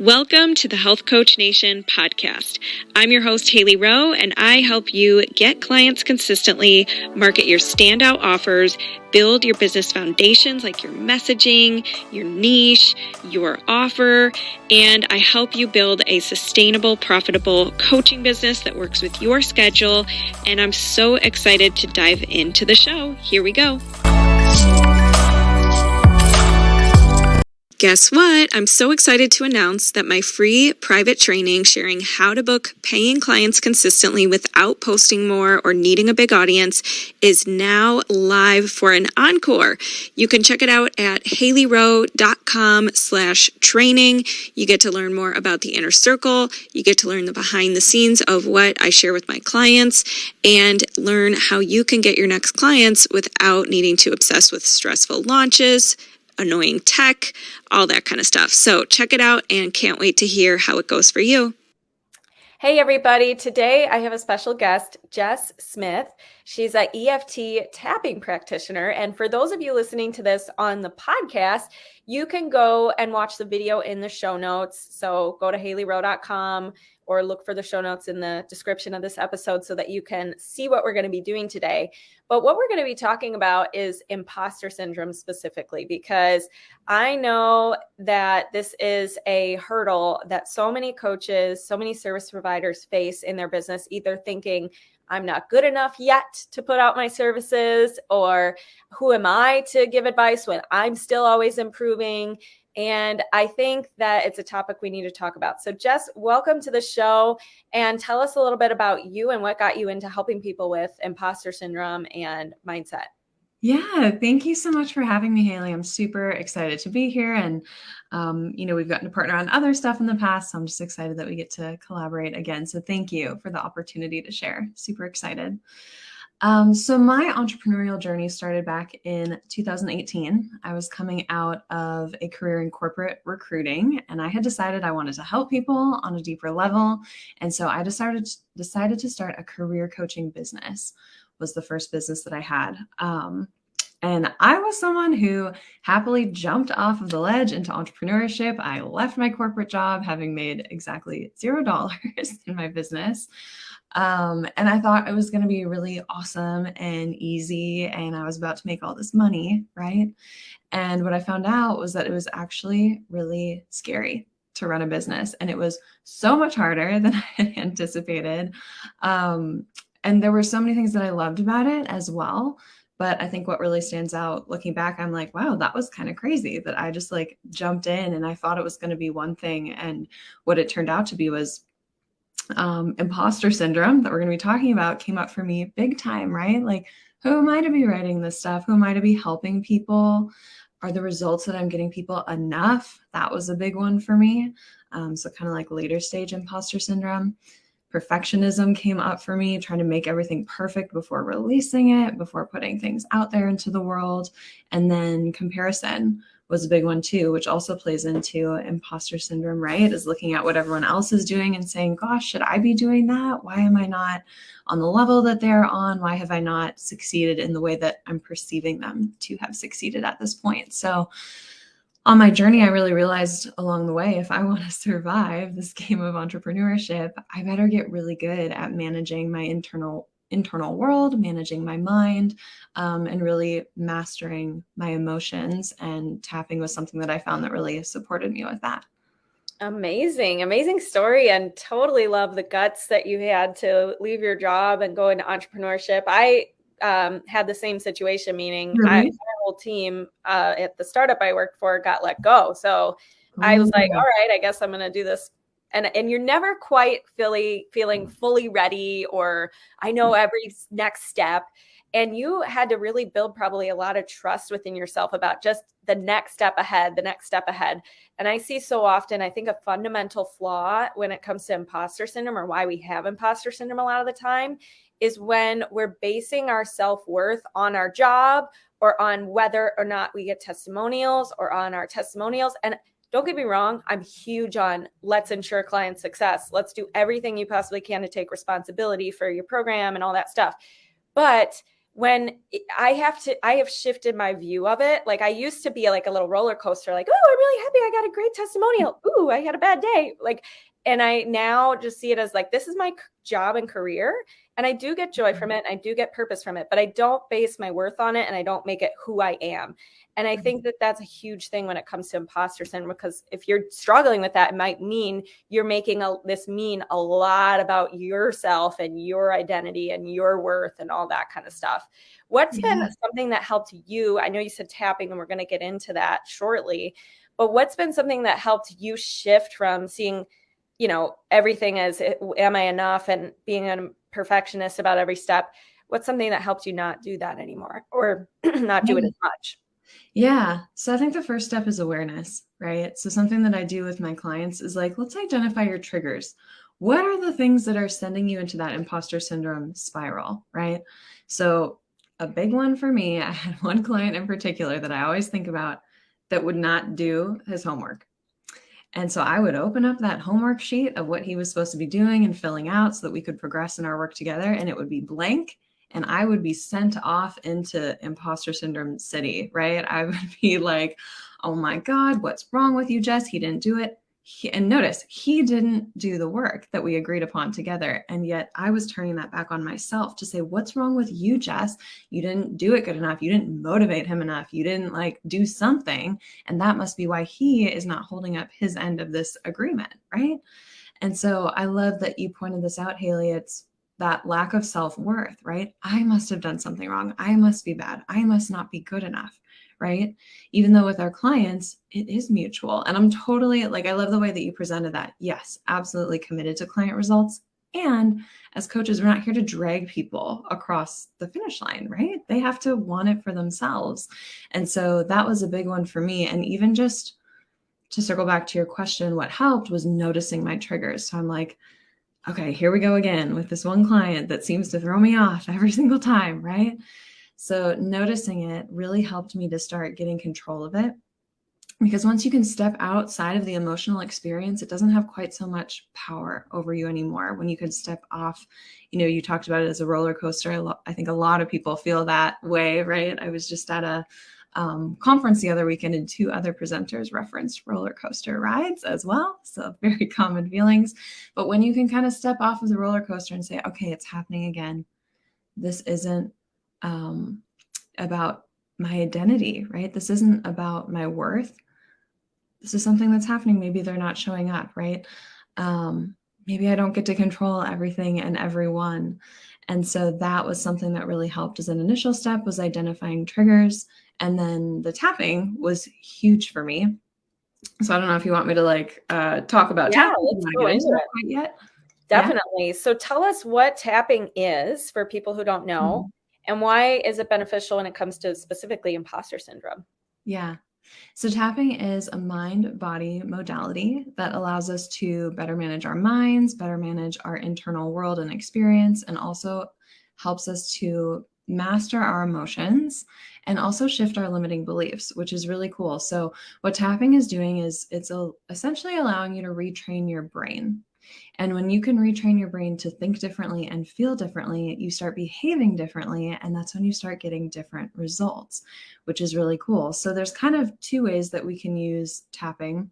Welcome to the Health Coach Nation podcast. I'm your host, Hailey Rowe, and I help you get clients consistently, market your standout offers, build your business foundations like your messaging, your niche, your offer, and I help you build a sustainable, profitable coaching business that works with your schedule. And I'm so excited to dive into the show. Here we go. Guess what? I'm so excited to announce that my free private training sharing how to book paying clients consistently without posting more or needing a big audience is now live for an encore. You can check it out at haileyrowe.com/training. You get to learn more about the inner circle. You get to learn the behind the scenes of what I share with my clients and learn how you can get your next clients without needing to obsess with stressful launches, annoying tech, all that kind of stuff. So check it out and can't wait to hear how it goes for you. Hey everybody, today I have a special guest, Jess Smith. She's an EFT tapping practitioner. And for those of you listening to this on the podcast, you can go and watch the video in the show notes. So go to haileyrowe.com or look for the show notes in the description of this episode so that you can see what we're going to be doing today. But what we're going to be talking about is imposter syndrome specifically, because I know that this is a hurdle that so many coaches, so many service providers face in their business, either thinking, I'm not good enough yet to put out my services, or who am I to give advice when I'm still always improving? And I think that it's a topic we need to talk about. So Jess, welcome to the show and tell us a little bit about you and what got you into helping people with imposter syndrome and mindset. Yeah, thank you so much for having me, Hailey. I'm super excited to be here. And, we've gotten to partner on other stuff in the past. So I'm just excited that we get to collaborate again. So thank you for the opportunity to share. Super excited. So my entrepreneurial journey started back in 2018. I was coming out of a career in corporate recruiting, and I had decided I wanted to help people on a deeper level. And so I decided to start a career coaching business. Was the first business that I had. And I was someone who happily jumped off of the ledge into entrepreneurship. I left my corporate job having made exactly $0 in my business. And I thought it was going to be really awesome and easy. And I was about to make all this money, right? And what I found out was that it was actually really scary to run a business. And it was so much harder than I had anticipated. And there were so many things that I loved about it as well. But I think what really stands out looking back, I'm like, wow, that was kind of crazy that I just jumped in and I thought it was going to be one thing. And what it turned out to be was imposter syndrome that we're going to be talking about came up for me big time, right? Like, who am I to be writing this stuff? Who am I to be helping people? Are the results that I'm getting people enough? That was a big one for me. So kind of like later stage imposter syndrome. Perfectionism came up for me, trying to make everything perfect before releasing it, before putting things out there into the world. And then comparison was a big one too, which also plays into imposter syndrome, right? Is looking at what everyone else is doing and saying, gosh, should I be doing that? Why am I not on the level that they're on? Why have I not succeeded in the way that I'm perceiving them to have succeeded at this point? So on my journey, I really realized along the way, if I want to survive this game of entrepreneurship, I better get really good at managing my internal world, managing my mind, and really mastering my emotions. And tapping was something that I found that really supported me with that. Amazing story, and totally love the guts that you had to leave your job and go into entrepreneurship. I had the same situation, meaning my whole team at the startup I worked for got let go. So I was like, all right, I guess I'm going to do this. And you're never quite feeling fully ready, or I know every next step. And you had to really build probably a lot of trust within yourself about just the next step ahead. And I see so often, I think a fundamental flaw when it comes to imposter syndrome, or why we have imposter syndrome a lot of the time, is when we're basing our self-worth on our job or on whether or not we get testimonials or on our testimonials. And don't get me wrong, I'm huge on let's ensure client success. Let's do everything you possibly can to take responsibility for your program and all that stuff. But I have shifted my view of it. Like I used to be like a little roller coaster, like, oh, I'm really happy I got a great testimonial. Ooh, I had a bad day. Like, and I now just see it as like, this is my job and career. And I do get joy from it. And I do get purpose from it, but I don't base my worth on it. And I don't make it who I am. And I think that that's a huge thing when it comes to imposter syndrome, because if you're struggling with that, it might mean you're making this mean a lot about yourself and your identity and your worth and all that kind of stuff. What's been something that helped you? I know you said tapping, and we're going to get into that shortly, but what's been something that helped you shift from seeing, everything as, am I enough, and being a perfectionist about every step? What's something that helped you not do that anymore, or not do it as much? Yeah. So I think the first step is awareness, right? So something that I do with my clients is like, let's identify your triggers. What are the things that are sending you into that imposter syndrome spiral, right? So a big one for me, I had one client in particular that I always think about that would not do his homework. And so I would open up that homework sheet of what he was supposed to be doing and filling out so that we could progress in our work together, and it would be blank. And I would be sent off into imposter syndrome city, right? I would be like, oh my God, what's wrong with you, Jess? He didn't do it. And notice, he didn't do the work that we agreed upon together. And yet I was turning that back on myself to say, what's wrong with you, Jess? You didn't do it good enough. You didn't motivate him enough. You didn't do something. And that must be why he is not holding up his end of this agreement, right? And so I love that you pointed this out, Hailey. It's that lack of self-worth, right? I must have done something wrong. I must be bad. I must not be good enough, right? Even though with our clients, it is mutual. And I'm totally I love the way that you presented that. Yes, absolutely committed to client results. And as coaches, we're not here to drag people across the finish line, right? They have to want it for themselves. And so that was a big one for me. And even just to circle back to your question, what helped was noticing my triggers. So I'm like, okay, here we go again with this one client that seems to throw me off every single time, right? So noticing it really helped me to start getting control of it. Because once you can step outside of the emotional experience, it doesn't have quite so much power over you anymore. When you can step off, you talked about it as a roller coaster. I think a lot of people feel that way, right? I was just at a conference the other weekend, and two other presenters referenced roller coaster rides as well. So very common feelings. But when you can kind of step off of the roller coaster and say, okay, it's happening again. This isn't about my identity, right? This isn't about my worth. This is something that's happening. Maybe they're not showing up, right? Maybe I don't get to control everything and everyone. And so that was something that really helped as an initial step, was identifying triggers. And then the tapping was huge for me. So I don't know if you want me to talk about tapping. Let's go into it. Yet. Definitely. Yeah. So tell us what tapping is for people who don't know, and why is it beneficial when it comes to specifically imposter syndrome? Yeah. So tapping is a mind-body modality that allows us to better manage our minds, better manage our internal world and experience, and also helps us to master our emotions and also shift our limiting beliefs, which is really cool. So what tapping is doing is it's essentially allowing you to retrain your brain. And when you can retrain your brain to think differently and feel differently, you start behaving differently. And that's when you start getting different results, which is really cool. So there's kind of two ways that we can use tapping,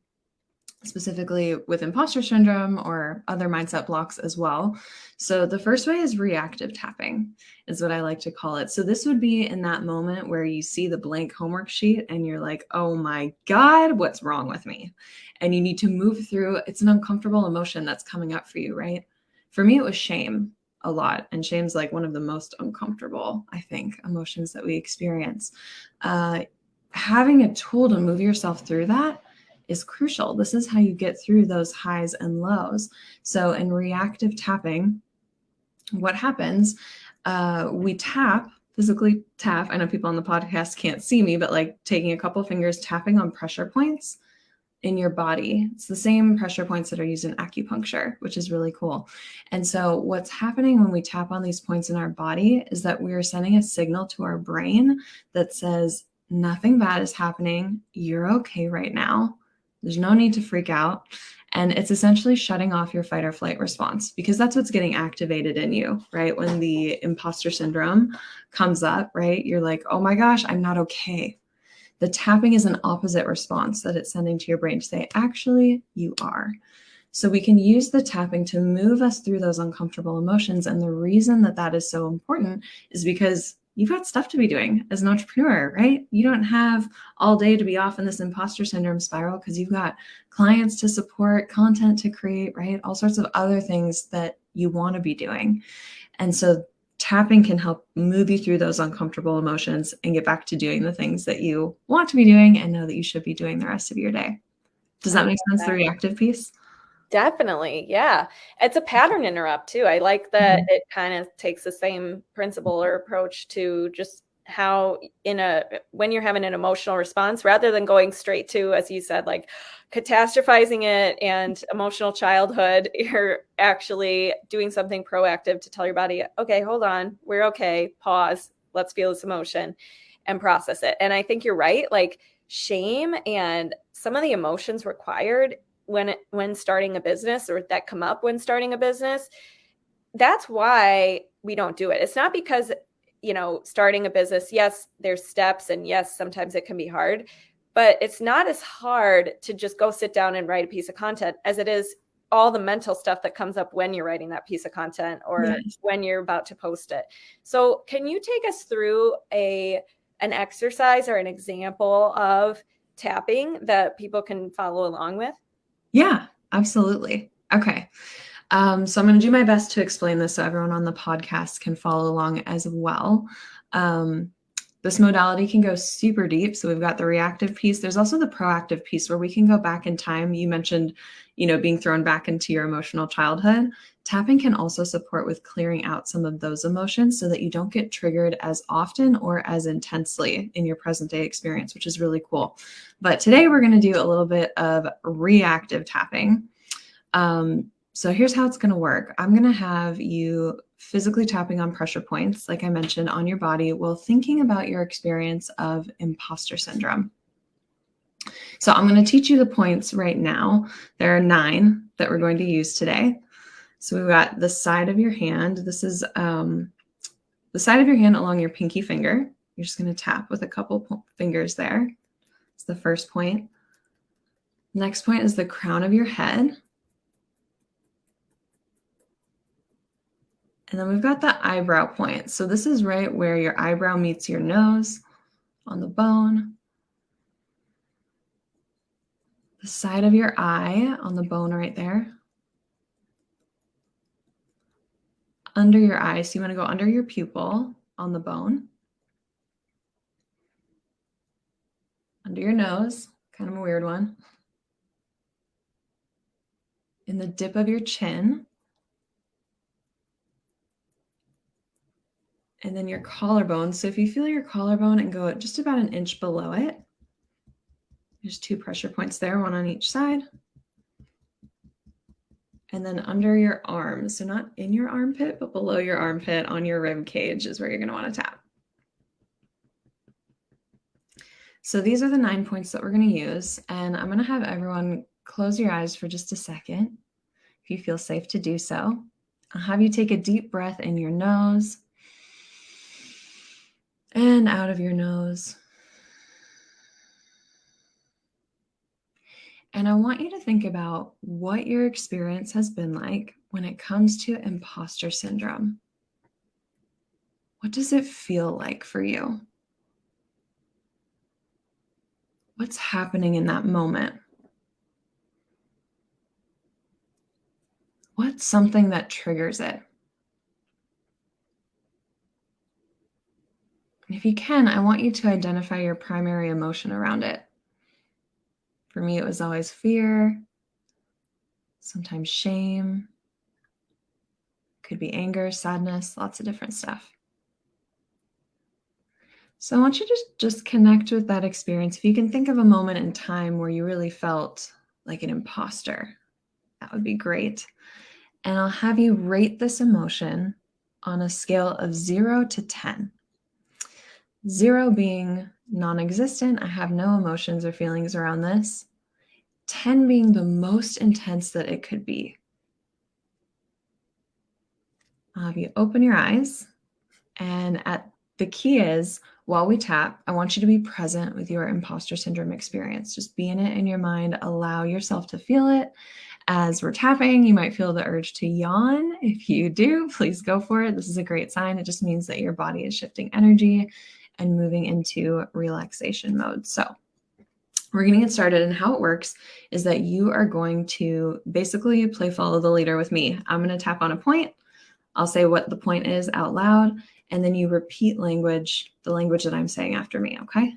specifically with imposter syndrome or other mindset blocks as well. So the first way is reactive tapping, is what I like to call it. So this would be in that moment where you see the blank homework sheet and you're like, oh my God, what's wrong with me? And you need to move through. It's an uncomfortable emotion that's coming up for you, right? For me, it was shame a lot. And shame's one of the most uncomfortable, I think, emotions that we experience. Having a tool to move yourself through that is crucial. This is how you get through those highs and lows. So in reactive tapping, what happens, we physically tap. I know people on the podcast can't see me, but taking a couple fingers, tapping on pressure points in your body. It's the same pressure points that are used in acupuncture, which is really cool. And so what's happening when we tap on these points in our body is that we are sending a signal to our brain that says, nothing bad is happening. You're okay right now. There's no need to freak out. And it's essentially shutting off your fight or flight response, because that's what's getting activated in you, right? When the imposter syndrome comes up, right? You're like, oh my gosh, I'm not okay. The tapping is an opposite response that it's sending to your brain to say, actually, you are. So we can use the tapping to move us through those uncomfortable emotions. And the reason that that is so important is because you've got stuff to be doing as an entrepreneur, right? You don't have all day to be off in this imposter syndrome spiral because you've got clients to support, content to create, right? All sorts of other things that you want to be doing. And so tapping can help move you through those uncomfortable emotions and get back to doing the things that you want to be doing and know that you should be doing the rest of your day. Does that make sense, the reactive piece? Definitely. Yeah. It's a pattern interrupt too. I like that it kind of takes the same principle or approach to just how when you're having an emotional response, rather than going straight to, as you said, like catastrophizing it and emotional childhood, you're actually doing something proactive to tell your body, okay, hold on, we're okay, pause, let's feel this emotion and process it. And I think you're right. Like shame and some of the emotions required when starting a business, or that come up when starting a business, that's why we don't do it. It's not because, starting a business, yes, there's steps, and yes, sometimes it can be hard, but it's not as hard to just go sit down and write a piece of content as it is all the mental stuff that comes up when you're writing that piece of content or when you're about to post it. So can you take us through an exercise or an example of tapping that people can follow along with? Yeah, absolutely. Okay. So I'm going to do my best to explain this so everyone on the podcast can follow along as well. This modality can go super deep. So we've got the reactive piece. There's also the proactive piece where we can go back in time. You mentioned, being thrown back into your emotional childhood. Tapping can also support with clearing out some of those emotions so that you don't get triggered as often or as intensely in your present day experience, which is really cool. But today we're going to do a little bit of reactive tapping. So here's how it's going to work. I'm going to have you physically tapping on pressure points, like I mentioned, on your body while thinking about your experience of imposter syndrome. So I'm going to teach you the points right now. There are 9 that we're going to use today. So we've got the side of your hand. This is the side of your hand along your pinky finger. You're just going to tap with a couple fingers there. It's the first point. Next point is the crown of your head. And then we've got the eyebrow point. So this is right where your eyebrow meets your nose on the bone. The side of your eye on the bone right there. Under your eye. So you want to go under your pupil on the bone. Under your nose, kind of a weird one. In the dip of your chin. And then your collarbone. So if you feel your collarbone and go just about an inch below it, there's 2 pressure points there, one on each side. And then under your arms, so not in your armpit, but below your armpit on your rib cage is where you're going to want to tap. So these are the 9 points that we're going to use. And I'm going to have everyone close your eyes for just a second, if you feel safe to do so. I'll have you take a deep breath in your nose and out of your nose. And I want you to think about what your experience has been like when it comes to imposter syndrome. What does it feel like for you? What's happening in that moment? What's something that triggers it? And if you can, I want you to identify your primary emotion around it. For me, it was always fear, sometimes shame, could be anger, sadness, lots of different stuff. So I want you to just connect with that experience. If you can think of a moment in time where you really felt like an imposter, that would be great. And I'll have you rate this emotion on a scale of 0 to 10. 0 being non-existent, I have no emotions or feelings around this. 10 being the most intense that it could be. I'll have you open your eyes, and the key is, while we tap, I want you to be present with your imposter syndrome experience. Just be in it in your mind. Allow yourself to feel it. As we're tapping, you might feel the urge to yawn. If you do, please go for it. This is a great sign. It just means that your body is shifting energy and moving into relaxation mode. So we're going to get started, and how it works is that you are going to basically play follow the leader with me. I'm going to tap on a point. I'll say what the point is out loud, and then you repeat the language that I'm saying after me, okay?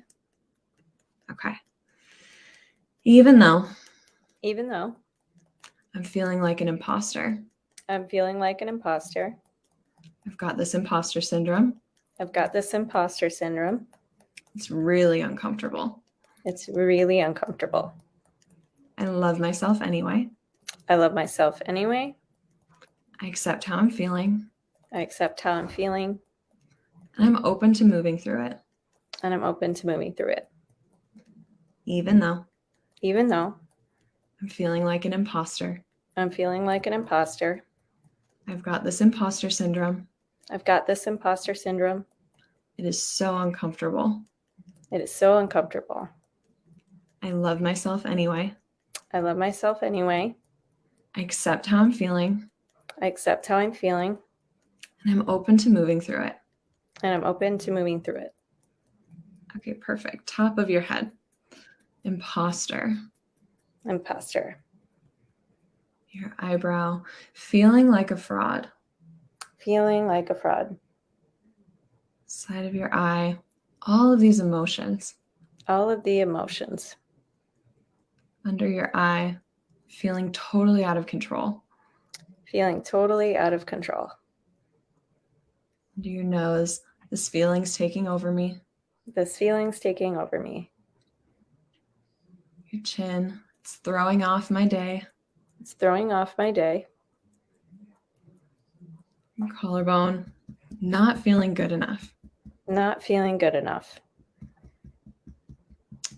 Okay. Even though I'm feeling like an imposter, I've got this imposter syndrome. It's really uncomfortable. I love myself anyway. I accept how I'm feeling. And I'm open to moving through it. Even though I'm feeling like an imposter. I've got this imposter syndrome. It is so uncomfortable. I love myself anyway. I accept how I'm feeling. And I'm open to moving through it. Okay, perfect. Top of your head. Imposter. Your eyebrow. Feeling like a fraud. Side of your eye. All of these emotions. Under your eye. Feeling totally out of control. Under your nose. This feeling's taking over me. Your chin. It's throwing off my day. Your collarbone. Not feeling good enough.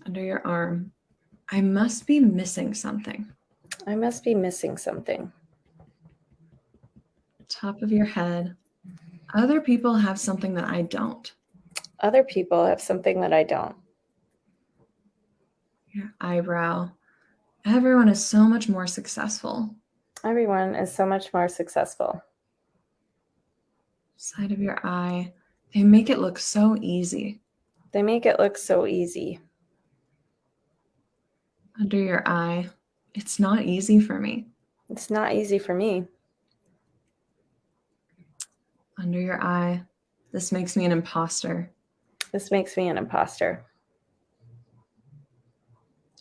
Under your arm. I must be missing something. Top of your head. Other people have something that I don't. Your eyebrow. Everyone is so much more successful. Side of your eye. They make it look so easy. Under your eye. It's not easy for me. Under your eye. This makes me an imposter.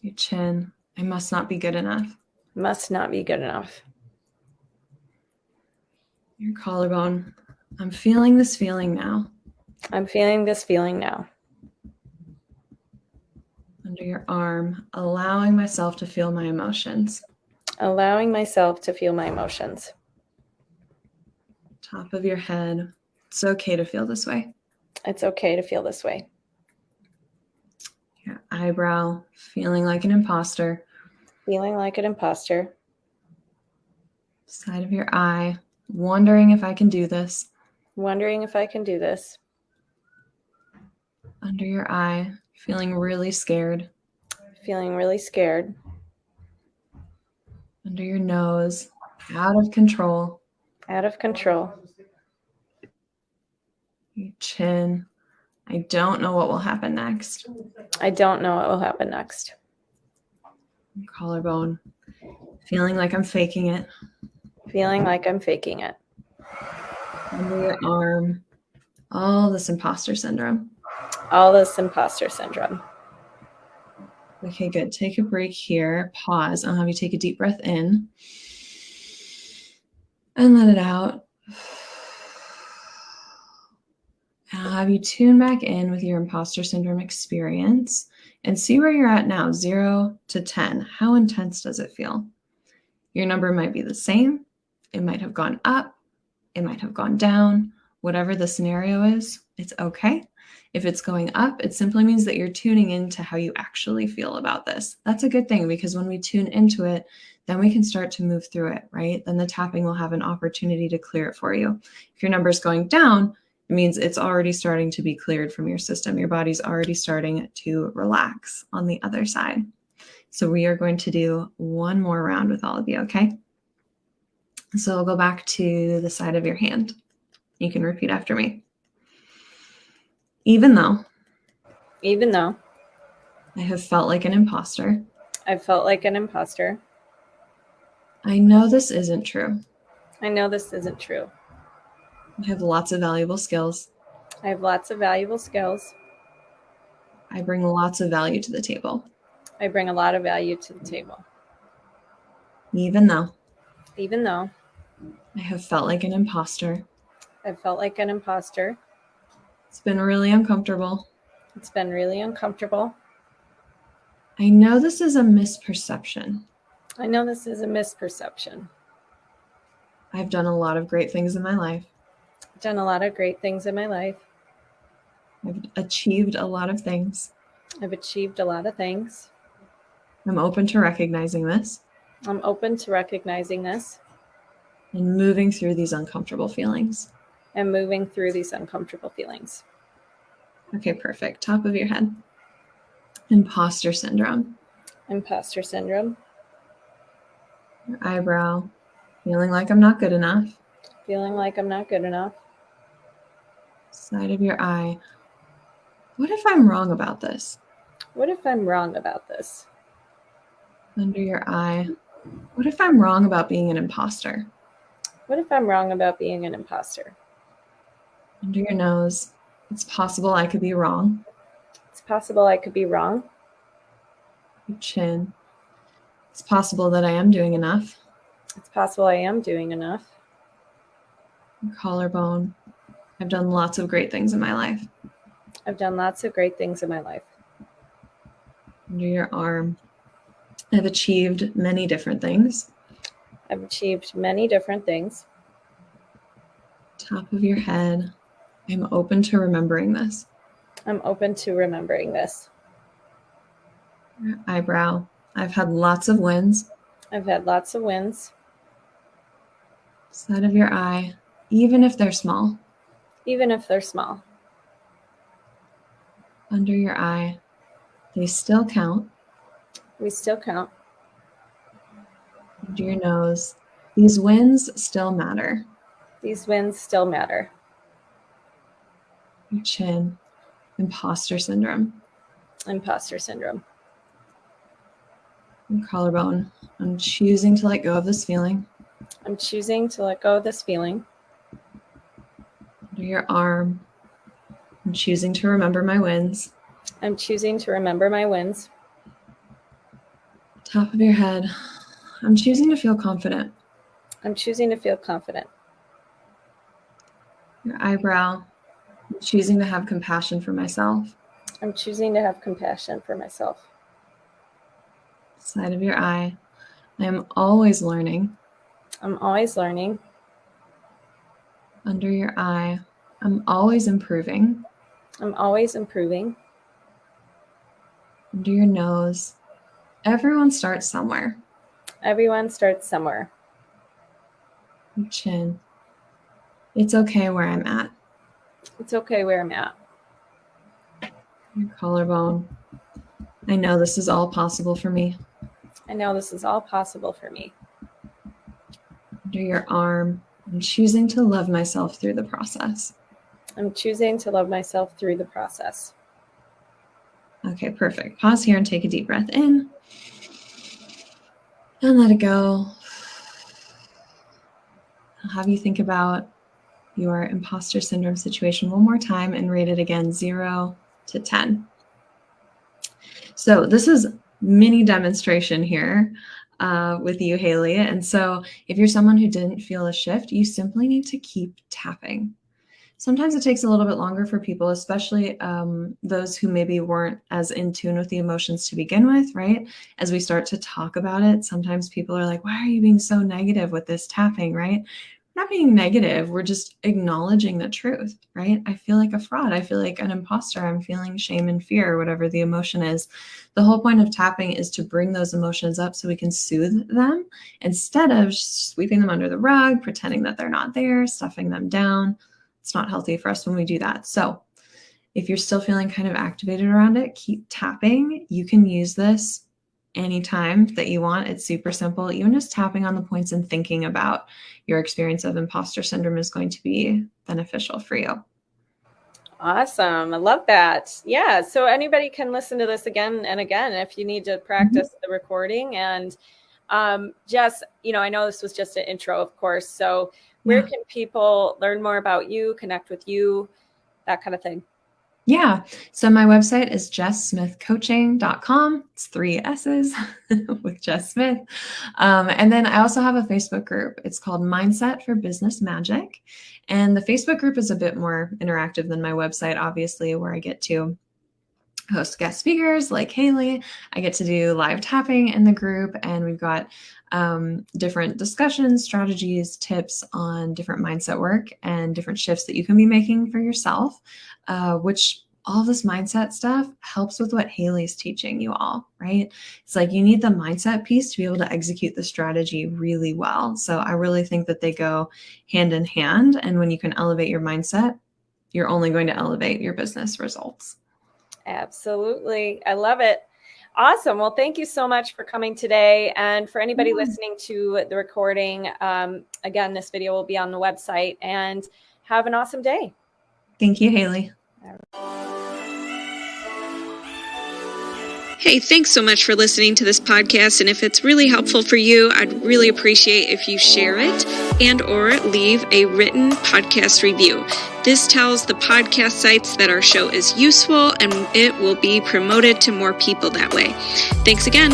Your chin. I must not be good enough. Your collarbone. I'm feeling this feeling now. Under your arm. Allowing myself to feel my emotions. Top of your head. It's okay to feel this way. Your eyebrow. Feeling like an imposter. Side of your eye. Wondering if I can do this. Under your eye. Feeling really scared. Under your nose. Out of control. Your chin. I don't know what will happen next. Your collarbone. Feeling like I'm faking it. Under your arm. All this imposter syndrome. Okay, good. Take a break here. Pause. I'll have you take a deep breath in. And let it out. And I'll have you tune back in with your imposter syndrome experience and see where you're at now, 0 to 10. How intense does it feel? Your number might be the same. It might have gone up. It might have gone down. Whatever the scenario is, it's okay. If it's going up, it simply means that you're tuning into how you actually feel about this. That's a good thing, because when we tune into it, then we can start to move through it, right? Then the tapping will have an opportunity to clear it for you. If your number's going down, it means it's already starting to be cleared from your system. Your body's already starting to relax on the other side. So we are going to do one more round with all of you, okay? So we'll go back to the side of your hand. You can repeat after me. Even though I have felt like an imposter, I felt like an imposter, I know this isn't true. I know this isn't true. I have lots of valuable skills. I have lots of valuable skills. I bring lots of value to the table. I bring a lot of value to the table. Even though I have felt like an imposter, I felt like an imposter. it's been really uncomfortable. It's been really uncomfortable. I know this is a misperception. I know this is a misperception. I've done a lot of great things in my life. I've done a lot of great things in my life. I've achieved a lot of things. I've achieved a lot of things. I'm open to recognizing this I'm open to recognizing this and moving through these uncomfortable feelings. and moving through these uncomfortable feelings. Okay, perfect. Top of your head. Imposter syndrome. Imposter syndrome. Your eyebrow. Feeling like I'm not good enough. Feeling like I'm not good enough. Side of your eye. What if I'm wrong about this? What if I'm wrong about this? Under your eye. What if I'm wrong about being an imposter? What if I'm wrong about being an imposter? Under your nose. It's possible I could be wrong. It's possible I could be wrong. Your chin. It's possible that I am doing enough. It's possible I am doing enough. Your collarbone. I've done lots of great things in my life. I've done lots of great things in my life. Under your arm. I've achieved many different things. I've achieved many different things. Top of your head. I'm open to remembering this. I'm open to remembering this. Your eyebrow. I've had lots of wins. I've had lots of wins. Side of your eye. Even if they're small. Even if they're small. Under your eye. They still count. We still count. Under your nose. These wins still matter. These wins still matter. Your chin. Imposter syndrome. Imposter syndrome. Your collarbone. I'm choosing to let go of this feeling. I'm choosing to let go of this feeling. Under your arm. I'm choosing to remember my wins. I'm choosing to remember my wins. Top of your head. I'm choosing to feel confident. I'm choosing to feel confident. Your eyebrow. I'm choosing to have compassion for myself. I'm choosing to have compassion for myself. Side of your eye. I am always learning. I'm always learning. Under your eye. I'm always improving. I'm always improving. Under your nose. Everyone starts somewhere. Everyone starts somewhere. Your chin. It's okay where I'm at. It's okay where I'm at. Your collarbone. I know this is all possible for me. I know this is all possible for me. Under your arm. I'm choosing to love myself through the process. I'm choosing to love myself through the process. Okay, perfect. Pause here and take a deep breath in. And let it go. I'll have you think about your imposter syndrome situation one more time and rate it again 0 to 10. So this is mini demonstration here with you, Hailey. And so if you're someone who didn't feel a shift, you simply need to keep tapping. Sometimes it takes a little bit longer for people, especially those who maybe weren't as in tune with the emotions to begin with, right? As we start to talk about it, sometimes people are like, why are you being so negative with this tapping, right? not being negative. We're just acknowledging the truth, right? I feel like a fraud. I feel like an imposter. I'm feeling shame and fear, whatever the emotion is. The whole point of tapping is to bring those emotions up so we can soothe them instead of sweeping them under the rug, pretending that they're not there, stuffing them down. It's not healthy for us when we do that. So if you're still feeling kind of activated around it, keep tapping. You can use this anytime that you want. It's super simple. Even just tapping on the points and thinking about your experience of imposter syndrome is going to be beneficial for you. Awesome. I love that. Yeah. So anybody can listen to this again and again if you need to practice the recording. And Jess, I know this was just an intro, of course. So where can people learn more about you, connect with you, that kind of thing? Yeah. So my website is jesssmithcoaching.com. It's 3 S's with Jess Smith. And then I also have a Facebook group. It's called Mindset for Business Magic. And the Facebook group is a bit more interactive than my website, obviously, where I get to host guest speakers like Hailey. I get to do live tapping in the group, and we've got different discussions, strategies, tips on different mindset work and different shifts that you can be making for yourself, which all this mindset stuff helps with what Hailey's teaching you all, right? It's like you need the mindset piece to be able to execute the strategy really well. So I really think that they go hand in hand. And when you can elevate your mindset, you're only going to elevate your business results. Absolutely. I love it. Awesome. Well, thank you so much for coming today. And for anybody listening to the recording, again, this video will be on the website, and have an awesome day. Thank you, Hailey. Hey, thanks so much for listening to this podcast. And if it's really helpful for you, I'd really appreciate if you share it and or leave a written podcast review. This tells the podcast sites that our show is useful, and it will be promoted to more people that way. Thanks again.